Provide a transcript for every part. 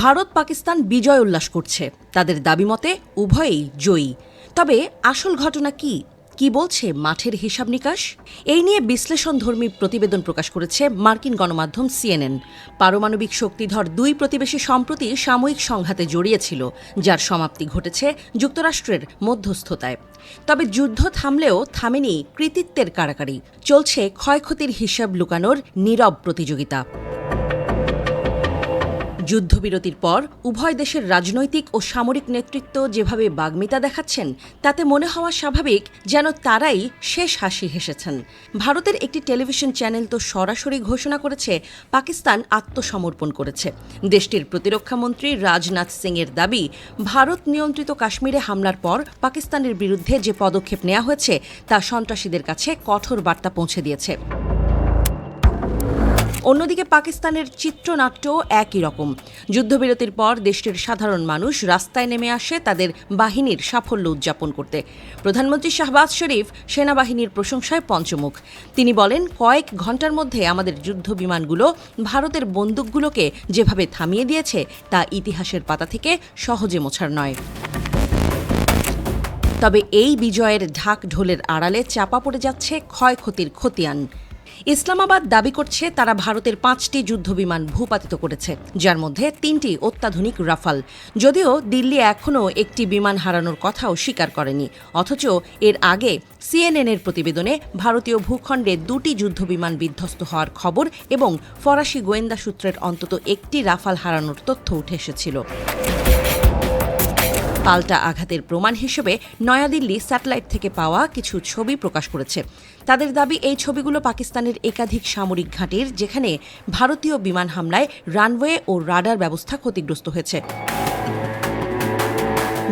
ভারত পাকিস্তান বিজয় উল্লাস করছে। তাদের দাবি মতে উভয়েই জয়ী। তবে আসল ঘটনা কি বলছে মাঠের হিসাব নিকাশ? এই নিয়ে বিশ্লেষণধর্মী প্রতিবেদন প্রকাশ করেছে মার্কিন গণমাধ্যম CNN। পারমাণবিক শক্তিধর দুই প্রতিবেশী সম্প্রতি সাময়িক সংঘাতে জড়িয়েছিল, যার সমাপ্তি ঘটেছে যুক্তরাষ্ট্রের মধ্যস্থতায়। তবে যুদ্ধ থামলেও থামেনি কৃতিত্বের কাড়াকাড়ি। চলছে ক্ষয়ক্ষতির হিসাব লুকানোর নীরব প্রতিযোগিতা। যুদ্ধবিরতির পর উভয় দেশের রাজনৈতিক ও সামরিক নেতৃত্ব যেভাবে বাগ্মিতা দেখাচ্ছেন, তাতে মনে হওয়া স্বাভাবিক যেন তারাই শেষ হাসি হেসেছেন। ভারতের একটি টেলিভিশন চ্যানেল তো সরাসরি ঘোষণা করেছে পাকিস্তান আত্মসমর্পণ করেছে। দেশটির প্রতিরক্ষামন্ত্রী রাজনাথ সিংয়ের দাবি, ভারত নিয়ন্ত্রিত কাশ্মীরে হামলার পর পাকিস্তানের বিরুদ্ধে যে পদক্ষেপ নেওয়া হয়েছে তা সন্ত্রাসীদের কাছে কঠোর বার্তা পৌঁছে দিয়েছে। অন্যদিকে পাকিস্তানের চিত্রনাট্য একই রকম। যুদ্ধবিরতির পর দেশটির সাধারণ মানুষ রাস্তায় নেমে আসে তাদের বাহিনীর সাফল্য উদযাপন করতে। প্রধানমন্ত্রী শাহবাজ শরীফ সেনাবাহিনীর প্রশংসায় পঞ্চমুখ। তিনি বলেন, কয়েক ঘণ্টার মধ্যে আমাদের যুদ্ধ বিমানগুলো ভারতের বন্দুকগুলোকে যেভাবে থামিয়ে দিয়েছে তা ইতিহাসের পাতা থেকে সহজে মোছার নয়। তবে এই বিজয়ের ঢাক ঢোলের আড়ালে চাপা পড়ে যাচ্ছে ক্ষয়ক্ষতির খতিয়ান। ইসলামাবাদ দাবি করছে তারা ভারতের 5টি যুদ্ধবিমান ভূপাতিত করেছে, যার মধ্যে 3টি অত্যাধুনিক রাফাল। যদিও দিল্লি এখনও একটি বিমান হারানোর কথাও স্বীকার করেনি। অথচ এর আগে CNN-এর প্রতিবেদনে ভারতীয় ভূখণ্ডে 2টি যুদ্ধবিমান বিধ্বস্ত হওয়ার খবর এবং ফরাসি গোয়েন্দা সূত্রের অন্তত একটি রাফাল হারানোর তথ্য উঠে এসেছিল। পাল্টা আঘাতের প্রমাণ হিসেবে নয়াদিল্লি স্যাটেলাইট থেকে পাওয়া কিছু ছবি প্রকাশ করেছে। তাদের দাবি, এই ছবিগুলো পাকিস্তানের একাধিক সামরিক ঘাঁটির, যেখানে ভারতীয় বিমান হামলায় রানওয়ে ও রাডার ব্যবস্থা ক্ষতিগ্রস্ত হয়েছে।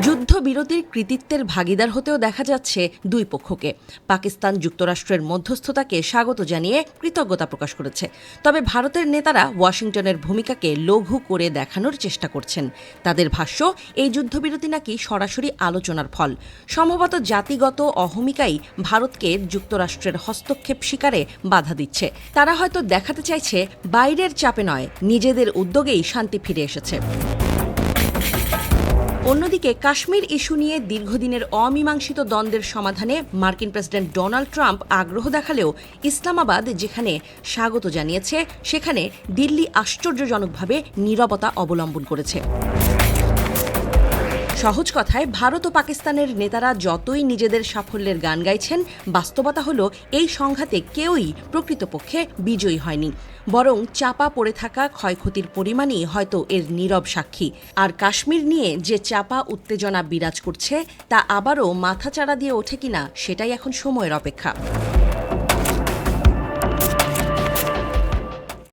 যুদ্ধবিরতির কৃতিত্বের ভাগিদার হতেও দেখা যাচ্ছে দুই পক্ষকে। পাকিস্তান যুক্তরাষ্ট্রের মধ্যস্থতাকে স্বাগত জানিয়ে কৃতজ্ঞতা প্রকাশ করেছে। তবে ভারতের নেতারা ওয়াশিংটনের ভূমিকাকে লঘু করে দেখানোর চেষ্টা করছেন। তাদের ভাষ্য, এই যুদ্ধবিরতি নাকি সরাসরি আলোচনার ফল। সম্ভবত জাতিগত অহমিকাই ভারতকে যুক্তরাষ্ট্রের হস্তক্ষেপ স্বীকারে বাধা দিচ্ছে। তারা হয়তো দেখাতে চাইছে বাইরের চাপে নয়, নিজেদের উদ্যোগেই শান্তি ফিরে এসেছে। অন্যদিকে কাশ্মীর ইস্যু নিয়ে দীর্ঘদিনের অমীমাংসিত দ্বন্দ্বের সমাধানে মার্কিন প্রেসিডেন্ট ডোনাল্ড ট্রাম্প আগ্রহ দেখালেও ইসলামাবাদ যেখানে স্বাগত জানিয়েছে, সেখানে দিল্লি আশ্চর্যজনকভাবে নীরবতা অবলম্বন করেছে। সহজ কথায়, ভারত ও পাকিস্তানের নেতারা যতই নিজেদের সাফল্যের গান গাইছেন, বাস্তবতা হলো এই সংঘাতে কেউই প্রকৃতপক্ষে বিজয়ী হয়নি। বরং চাপা পড়ে থাকা ক্ষয়ক্ষতির পরিমাণই হয়তো এর নীরব সাক্ষী। আর কাশ্মীর নিয়ে যে চাপা উত্তেজনা বিরাজ করছে, তা আবারও মাথাচাড়া দিয়ে ওঠে কিনা, সেটাই এখন সময়ের অপেক্ষা।